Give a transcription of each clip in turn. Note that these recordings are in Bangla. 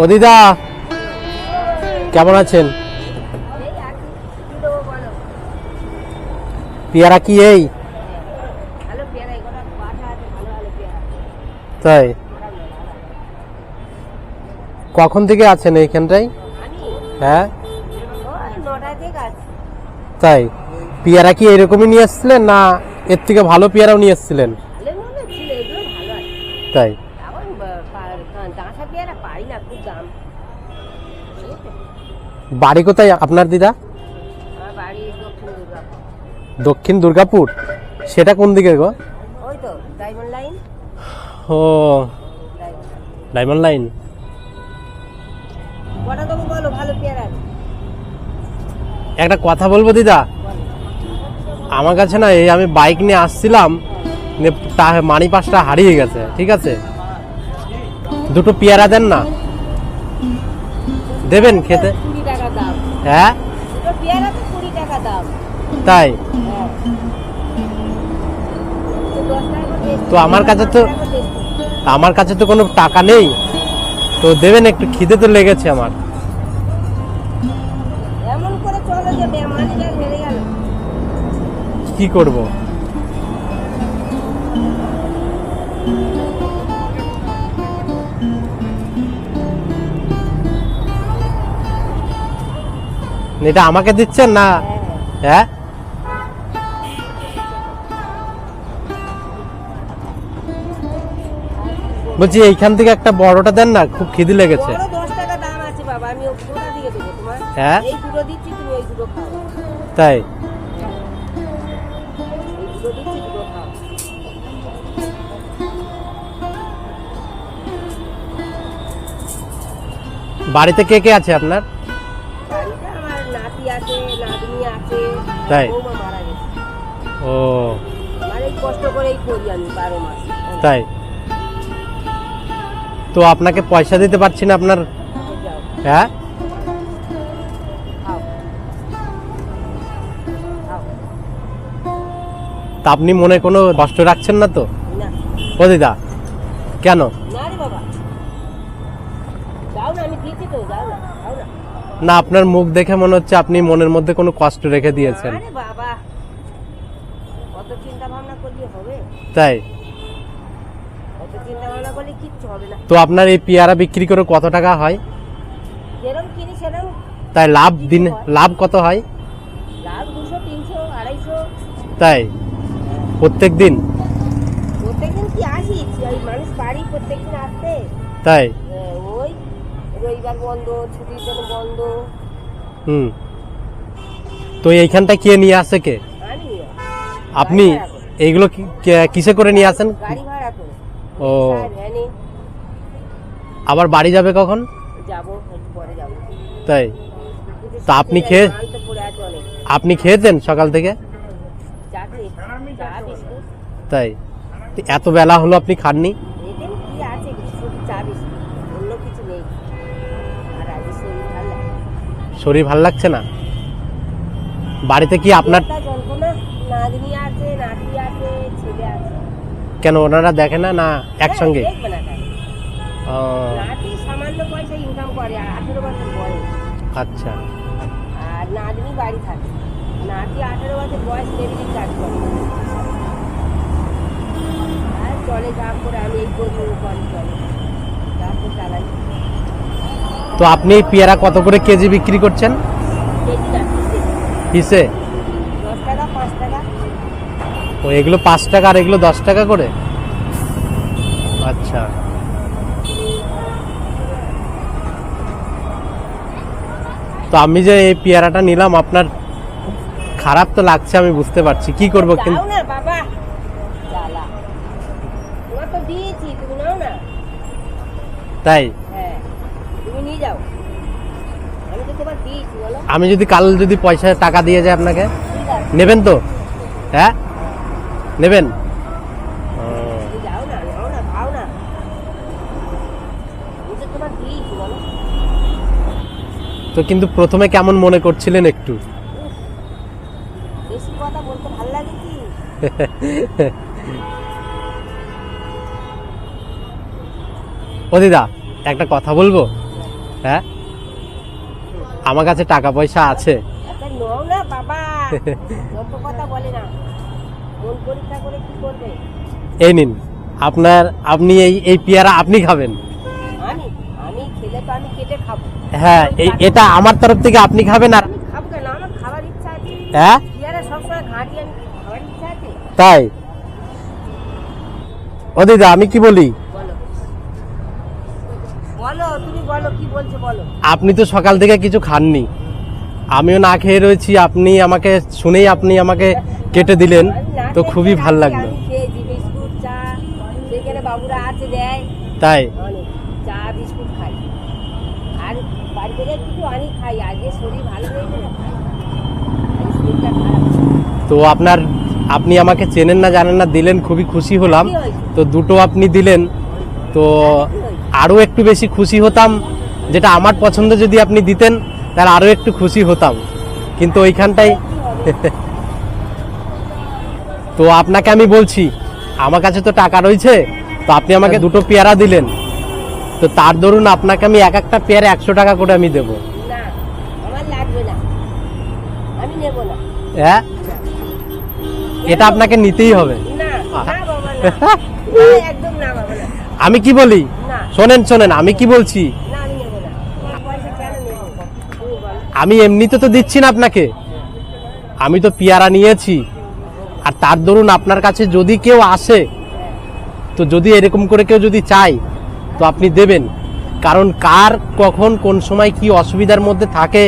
ও দিদা, কেমন আছেন? পেয়ারা কি এই? তাই কখন থেকে আছেন এইখানটাই? হ্যাঁ, তাই পেয়ারা কি এরকমই নিয়ে এসেছিলেন না এর থেকে ভালো পেয়ারাও নিয়ে এসেছিলেন? তাই বাড়ি কোথায় আপনার দিদা? দক্ষিণ দুর্গাপুর। সেটা কোন দিকে গো? ও, ডায়মন্ড লাইন। একটা কথা বলবো দিদা, আমার কাছে না এই আমি বাইক নিয়ে আসছিলাম, মানি পাসটা হারিয়ে গেছে। ঠিক আছে, দুটো পেয়ারা দেন না, দেবেন খেতে? হ্যাঁ তাই তো আমার কাছে তো কোনো টাকা নেই, তো দেবেন একটু, খিদে তো লেগেছে আমার। কি করব? এটা আমাকে দিচ্ছেন না? হ্যাঁ বলছি এইখান থেকে একটা বড়টা দেন না, খুব খিদে লেগেছে। হ্যাঁ তাই বাড়িতে কে কে আছে আপনার? তাই ও, তাই তো আপনাকে পয়সা দিতে পারছি না আপনার। হ্যাঁ তা আপনি মনে কোনো কষ্ট রাখছেন না তো? ও দিদা, কেন? না, আপনার মুখ দেখে মনে হচ্ছে আপনি মনের মধ্যে কোনো কষ্ট রেখে দিয়েছেন। তাই তো আপনার এই পেয়ারা বিক্রি করে কত টাকা হয়? তাই লাভ কত হয়? তাই প্রত্যেক দিন? তাই তো এইখানটা কে নিয়ে আসে? কে? আপনি? এইগুলো কিসে করে নিয়ে আসেন? ও, আবার বাড়ি যাবে কখন? তাই তা আপনি খেয়েছেন সকাল থেকে? তাই এত বেলা হলো আপনি খাননি? শরীর ভাল লাগছে না? বাড়িতে কি আপনার কেন ওনারা দেখে না না একসঙ্গে? আচ্ছা, তো আপনি পেয়ারা কত করে কেজি বিক্রি করছেন? পিসে? ও, এগুলো 5 টাকা আর এগুলো 10 টাকা করে? আচ্ছা, তো আমি যে এই পেয়ারাটা নিলাম, আপনার খারাপ তো লাগছে, আমি বুঝতে পারছি, কি করব কিন্তু। তাই আমি যদি কাল পয়সা টাকা দিয়ে যাই আপনাকে, নেবেন তো? হ্যাঁ নেবেন? তো কিন্তু প্রথমে কেমন মনে করছিলেন একটু? ও দিদা, একটা কথা বলবো? হ্যাঁ, আমার কাছে টাকা পয়সা আছে। আচ্ছা নাও না বাবা, যত কথা বলে না, মন পরীক্ষা করে কি করবে? এই নিন আপনি এই পেয়ারা আপনি খাবেন। আমি আমি খেলে তো আমি কেটে খাবো। হ্যাঁ, এটা আমার তরফ থেকে আপনি খাবেন। আর আমি খাবো কেন? আমার খাবার ইচ্ছা আছে। হ্যাঁ, পেয়ারা সবসময় ঘাঁটি, আমি খাবার ইচ্ছা আছে। তাই? ও দিদা, আমি কি বলি, বলো বলো, তুমি বলো কি বলছো বলো। আপনি তো সকাল থেকে কিছু খাননি, আমিও না খেয়ে রয়েছি। আপনি আমাকে কেটে দিলেন, তো খুবই ভাল লাগলো। আমি খেয়েছি বিস্কুট, চা, সেখানে বাবুরা আছে দেয়, তাই? অনেক চা বিস্কুট খাই, আর বাড়ি থেকে কিছু আনি খাই। আগে শরীর ভালো হয়েছে না, আজ শরীরটা খারাপ। তো আপনি আমাকে চেনেন না জানেন না, দিলেন, খুবই খুশি হলাম। কি হয়েছে? তো দুটো আপনি দিলেন, তো আরো একটু বেশি খুশি হতাম। যেটা আমার পছন্দ যদি আপনি দিতেন, তাহলে আরো একটু খুশি হতাম, কিন্তু ওইখানটাই। তো আপনাকে আমি বলছি, আমার কাছে তো টাকা রয়েছে, তো আপনি আমাকে দুটো পেয়ারা দিলেন, তো তার দরুন আপনাকে আমি এক একটা পেয়ারা 100 টাকা করে আমি দেবো। না, আমার লাগবে না, আমি নেব না। হ্যাঁ, এটা আপনাকে নিতেই হবে। না না বাবা, না না, একদম না বাবা, না আমি কি বলি, না শোনেন, আমি কি বলছি, না, আমি নেব না। তোমার পয়সা কেন নেব? তুমি বলো। আমি এমনিতে তো দিচ্ছি না আপনাকে, আমি তো পেয়ারা নিয়েছি। আর তার দরুন আপনার কাছে যদি কেউ আসে, তো যদি এরকম করে কেউ যদি চায়, তো আপনি দেবেন। কারণ কার কখন কোন সময় কি অসুবিধার মধ্যে থাকে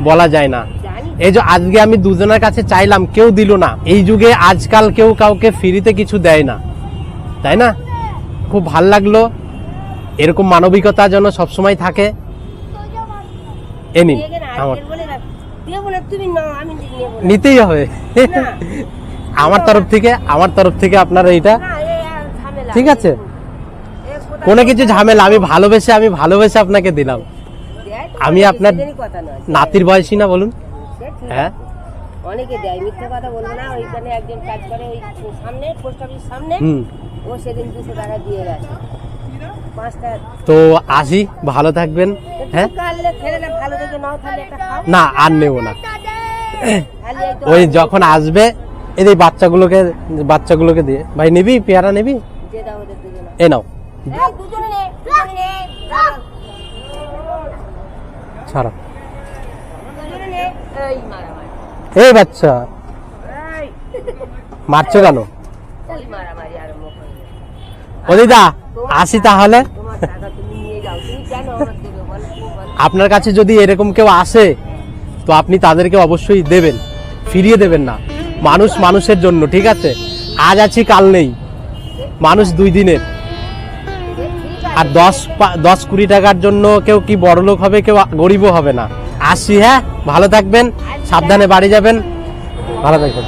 বলা যায় না। জানি এই যে আজকে আমি দুজনের কাছে চাইলাম, কেউ দিল না। এই যুগে আজকাল কেউ কাউকে ফ্রিতে কিছু দেয় না, তাই না? খুব ভাল লাগলো, এরকম মানবিকতা যেন সবসময় থাকে। এ নিন তুমি এখানে আমার, আজকের বলে না, দেব না, তুমি নাও, আমি নেব না। নিতেই হবে। না, আমার তরফ থেকে আপনার এইটা, না, এই আর ঝামেলা। ঠিক আছে? এ কোথায় কোনো কিছু ঝামেলা, আমি ভালোবেসে আপনাকে দিলাম। দেয় তো, আমি অনেকে আপনার সেটারই কথা নয়। নাতির বয়সী না, বলুন? সে ঠিক হ্যাঁ, আছে। অনেকে দেয়, মিথ্যে কথা বলবো না। ওইখানে একজন কাজ করে ওই সামনে, পোস্ট অফিস সামনে, হুম। ও সেদিন 200 টাকা দিয়ে গেছে, 5টা। তো আসি, ভালো থাকবেন। হ্যাঁ, কাললে খেলে না, ভালো দেখে নাও, তাহলে একটা খাও। না আর নেব না। খালি এই তো ওই যখন আসবে, এই বাচ্চাগুলোকে দিয়ে, ভাই নিবি পেয়ারা, নিবি? যে দাও ওদের দুজনে। এ নাও, এই দুজনে নে, দুজনে নে, ছাড়া। দুজনে নে। এই মারামারি, এই বাচ্চা, এই মারছো কেন? এই মারামারি আরম্ভ করবে। ও দিদা, আসি তাহলে। তোমার টাকা তুমি নিয়ে যাও, তুমি কেন আমার দেবে বলো, তুমি বলো। আপনার কাছে যদি এরকম কেউ আসে, তো আপনি তাদেরকে অবশ্যই দেবেন, ফিরিয়ে দেবেন না। মানুষ মানুষের জন্য, ঠিক আছে? আজ আছি কাল নেই, মানুষ 2 দিনের। ঠিক আছে। আর 10-20 টাকার জন্য কেউ কি বড়লোক হবে, কেউ গরিবও হবে না। আসি, হ্যাঁ, ভালো থাকবেন, সাবধানে বাড়ি যাবেন, ভালো থাকবেন।